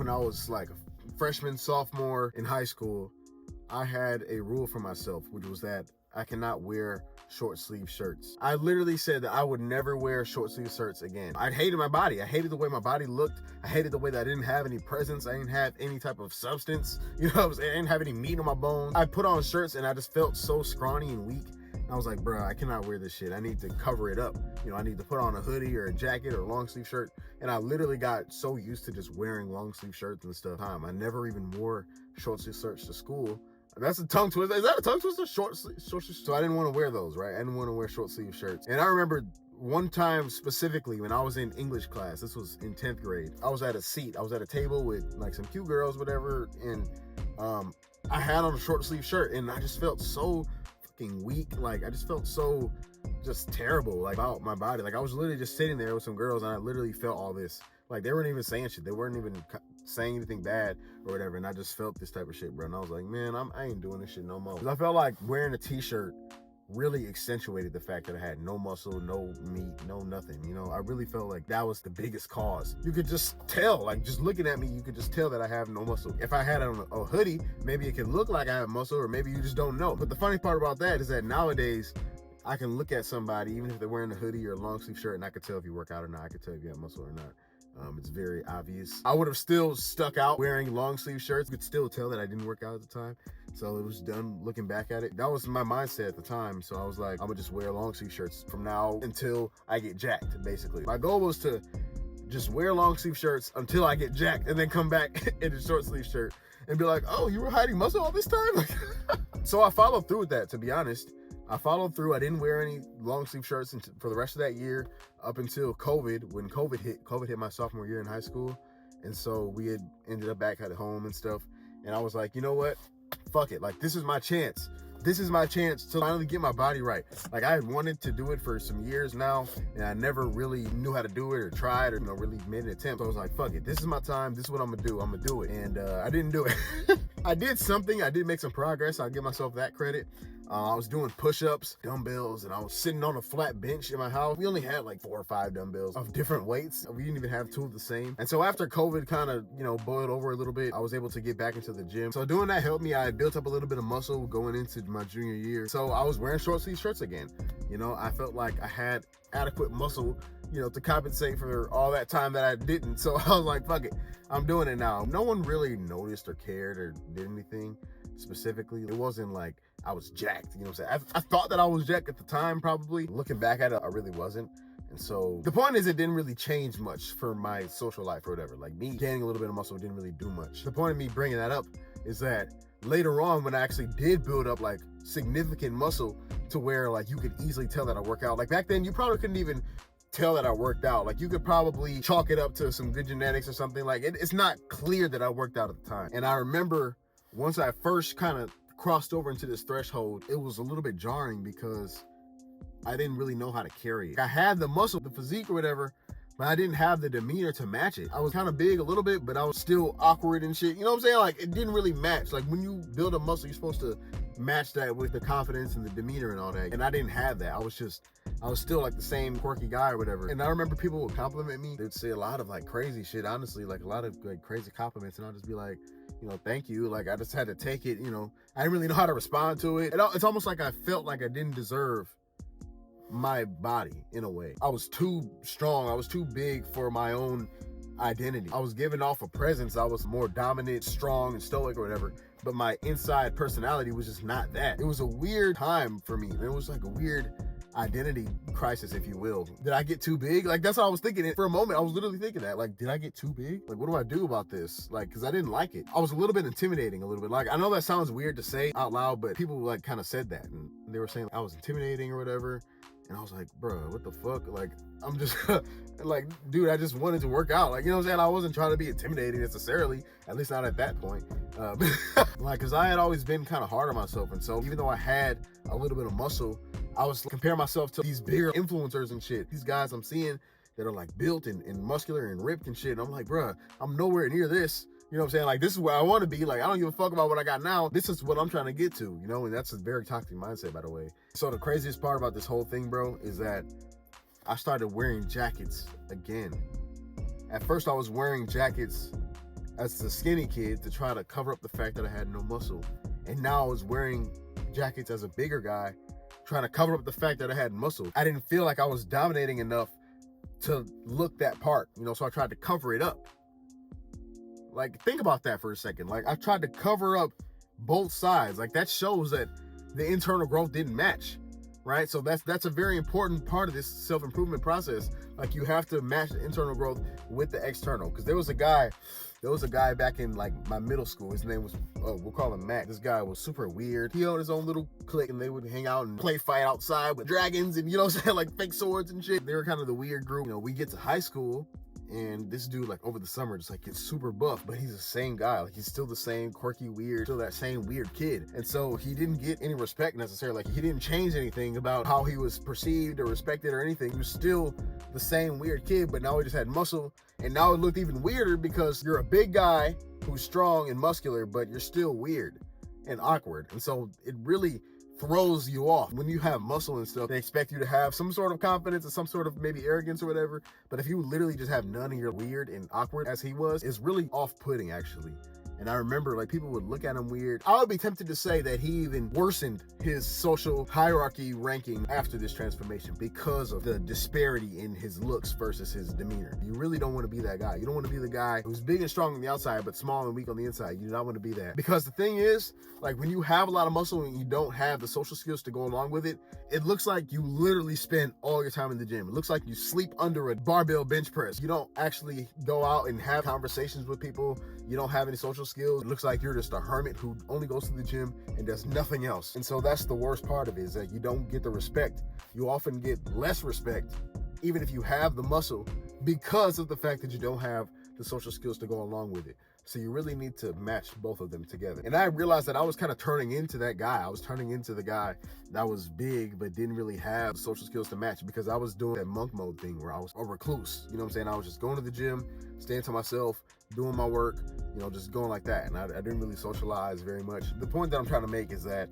when I was like a freshman, sophomore in high school, I had a rule for myself, which was that I cannot wear short sleeve shirts. I literally said that I would never wear short sleeve shirts again. I hated my body. I hated the way my body looked. I hated the way that I didn't have any presence. I didn't have any type of substance. You know what I'm saying? I didn't have any meat on my bones. I put on shirts and I just felt so scrawny and weak. And I was like, bro, I cannot wear this shit. I need to cover it up. You know, I need to put on a hoodie or a jacket or a long sleeve shirt. And I literally got so used to just wearing long sleeve shirts and stuff. I never even wore short sleeve shirts to school. That's a tongue twister. Is that a tongue twister? Short sleeve? So I didn't want to wear those, right? I didn't want to wear short sleeve shirts. And I remember one time specifically when I was in English class, this was in 10th grade. I was at a table with like some cute girls, whatever. And I had on a short sleeve shirt and I just felt so fucking weak. Like I just felt so just terrible like about my body. Like I was literally just sitting there with some girls and I literally felt all this. Like they weren't even saying shit. They weren't even saying anything bad or whatever. And I just felt this type of shit, bro. And I was like, man, I ain't doing this shit no more. Because I felt like wearing a t-shirt really accentuated the fact that I had no muscle, no meat, no nothing. You know, I really felt like that was the biggest cause. You could just tell, like just looking at me, you could just tell that I have no muscle. If I had on a hoodie, maybe it could look like I have muscle or maybe you just don't know. But the funny part about that is that nowadays, I can look at somebody, even if they're wearing a hoodie or a long sleeve shirt, and I could tell if you work out or not. I could tell if you have muscle or not. It's very obvious. I would have still stuck out wearing long sleeve shirts. You could still tell that I didn't work out at the time. So it was done looking back at it. That was my mindset at the time. So I was like, I'm gonna just wear long sleeve shirts from now until I get jacked, basically. My goal was to just wear long sleeve shirts until I get jacked and then come back in a short sleeve shirt and be like, oh, you were hiding muscle all this time? So I followed through with that, to be honest. I followed through. I didn't wear any long sleeve shirts for the rest of that year up until COVID. When COVID hit my sophomore year in high school. And so we had ended up back at home and stuff. And I was like, you know what? Fuck it. Like, this is my chance. This is my chance to finally get my body right. Like, I had wanted to do it for some years now, and I never really knew how to do it or tried or, really made an attempt. So I was like, fuck it. This is my time. This is what I'm going to do. I'm going to do it. And I didn't do it. I did something. I did make some progress. I'll give myself that credit. I was doing push-ups, dumbbells, and I was sitting on a flat bench in my house. We only had like 4 or 5 dumbbells of different weights. We didn't even have 2 of the same. And so after COVID kind of, boiled over a little bit, I was able to get back into the gym. So doing that helped me. I built up a little bit of muscle going into my junior year. So I was wearing short sleeve shirts again. I felt like I had adequate muscle, to compensate for all that time that I didn't. So I was like, fuck it, I'm doing it now. No one really noticed or cared or did anything specifically. It wasn't like I was jacked, you know what I'm saying? I thought that I was jacked at the time, probably. Looking back at it, I really wasn't. And so the point is, it didn't really change much for my social life or whatever. Like, me gaining a little bit of muscle didn't really do much. The point of me bringing that up is that later on, when I actually did build up like significant muscle to where like you could easily tell that I work out. Like back then, you probably couldn't even tell that I worked out. Like, you could probably chalk it up to some good genetics or something. Like, it's not clear that I worked out at the time. And I remember once I first kind of crossed over into this threshold, it was a little bit jarring because I didn't really know how to carry it. I had the muscle, the physique or whatever, but I didn't have the demeanor to match it. I was kind of big a little bit, but I was still awkward and shit. You know what I'm saying? Like, it didn't really match. Like, when you build a muscle, you're supposed to match that with the confidence and the demeanor and all that. And I didn't have that. I was still like the same quirky guy or whatever. And I remember people would compliment me. They'd say a lot of like crazy shit, honestly, like a lot of like crazy compliments. And I'll just be like, thank you. Like, I just had to take it, I didn't really know how to respond to it. It's almost like I felt like I didn't deserve my body in a way. I was too strong. I was too big for my own identity. I was giving off a presence. I was more dominant, strong, and stoic or whatever. But my inside personality was just not that. It was a weird time for me. It was like a weird identity crisis, if you will. Did I get too big? Like, that's what I was thinking. For a moment, I was literally thinking that. Like, did I get too big? Like, what do I do about this? Like, because I didn't like it. I was a little bit intimidating a little bit. Like, I know that sounds weird to say out loud, but people like kind of said that. And they were saying I was intimidating or whatever. And I was like, bro, what the fuck? Like, I'm just like, dude, I just wanted to work out. Like, you know what I'm saying? I wasn't trying to be intimidating necessarily, at least not at that point. Like, cause I had always been kind of hard on myself. And so even though I had a little bit of muscle, I was comparing myself to these bigger influencers and shit. These guys I'm seeing that are like built and muscular and ripped and shit. And I'm like, bro, I'm nowhere near this. You know what I'm saying? Like, this is where I want to be. Like, I don't give a fuck about what I got now. This is what I'm trying to get to, and that's a very toxic mindset, by the way. So the craziest part about this whole thing, bro, is that I started wearing jackets again. At first, I was wearing jackets as a skinny kid to try to cover up the fact that I had no muscle. And now I was wearing jackets as a bigger guy, trying to cover up the fact that I had muscle. I didn't feel like I was dominating enough to look that part, you know, so I tried to cover it up. Like, think about that for a second. Like, I tried to cover up both sides. Like, that shows that the internal growth didn't match, right? So that's a very important part of this self-improvement process. Like, you have to match the internal growth with the external. Because there was a guy back in like my middle school. His name was, we'll call him Mac. This guy was super weird. He owned his own little clique, and they would hang out and play fight outside with dragons and, you know what I'm saying, like fake swords and shit. They were kind of the weird group. You know, we get to high school, and this dude, like, over the summer, just like gets super buff, but he's the same guy. Like, he's still the same quirky, weird, still that same weird kid. And so he didn't get any respect necessarily. Like, he didn't change anything about how he was perceived or respected or anything. He was still the same weird kid, but now he just had muscle. And now it looked even weirder because you're a big guy who's strong and muscular, but you're still weird and awkward. And so it really throws you off. When you have muscle and stuff, they expect you to have some sort of confidence or some sort of maybe arrogance or whatever. But if you literally just have none and you're weird and awkward as he was, it's really off-putting, actually. And I remember, like, people would look at him weird. I would be tempted to say that he even worsened his social hierarchy ranking after this transformation because of the disparity in his looks versus his demeanor. You really don't want to be that guy. You don't want to be the guy who's big and strong on the outside, but small and weak on the inside. You do not want to be that. Because the thing is, like, when you have a lot of muscle and you don't have the social skills to go along with it, it looks like you literally spend all your time in the gym. It looks like you sleep under a barbell bench press. You don't actually go out and have conversations with people. You don't have any social skills. It looks like you're just a hermit who only goes to the gym and does nothing else. And so that's the worst part of it, is that you don't get the respect. You often get less respect, even if you have the muscle, because of the fact that you don't have the social skills to go along with it. So you really need to match both of them together. And I realized that I was kind of turning into that guy. I was turning into the guy that was big but didn't really have the social skills to match, because I was doing that monk mode thing where I was a recluse. You know what I'm saying? I was just going to the gym, staying to myself, doing my work, you know, just going like that. And I didn't really socialize very much. The point that I'm trying to make is that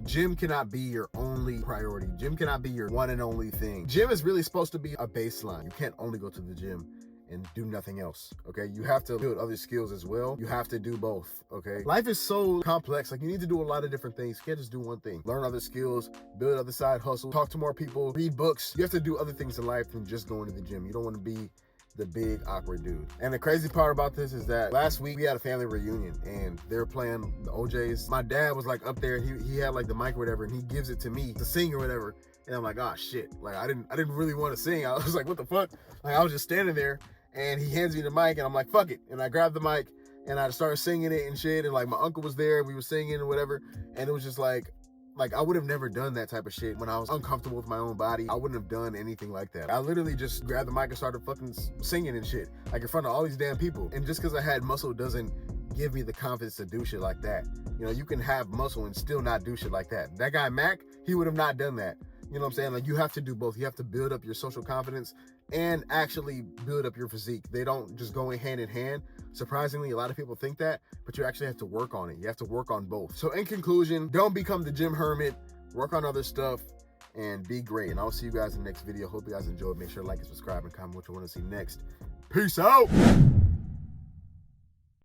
gym cannot be your only priority. Gym cannot be your one and only thing. Gym is really supposed to be a baseline. You can't only go to the gym and do nothing else, okay? You have to build other skills as well. You have to do both, okay? Life is so complex. Like, you need to do a lot of different things. You can't just do one thing. Learn other skills, build other side hustles, talk to more people, read books. You have to do other things in life than just going to the gym. You don't want to be the big awkward dude. And the crazy part about this is that last week we had a family reunion and they were playing the OJs. My dad was like up there, and he had like the mic or whatever, and he gives it to me to sing or whatever. And I'm like, oh shit. Like, I didn't really want to sing. I was like, what the fuck? Like, I was just standing there, and he hands me the mic, and I'm like, fuck it. And I grabbed the mic and I started singing it and shit. And like, my uncle was there, we were singing or whatever. And it was just like I would have never done that type of shit when I was uncomfortable with my own body. I wouldn't have done anything like that. I literally just grabbed the mic and started fucking singing and shit, like in front of all these damn people. And just because I had muscle doesn't give me the confidence to do shit like that. You know, you can have muscle and still not do shit like that. That guy Mac, he would have not done that. You know what I'm saying? Like, you have to do both. You have to build up your social confidence and actually build up your physique. They don't just go in hand. Surprisingly, a lot of people think that, but you actually have to work on it. You have to work on both. So in conclusion, don't become the gym hermit. Work on other stuff and be great. And I'll see you guys in the next video. Hope you guys enjoyed. Make sure to like and subscribe and comment what you want to see next. Peace out.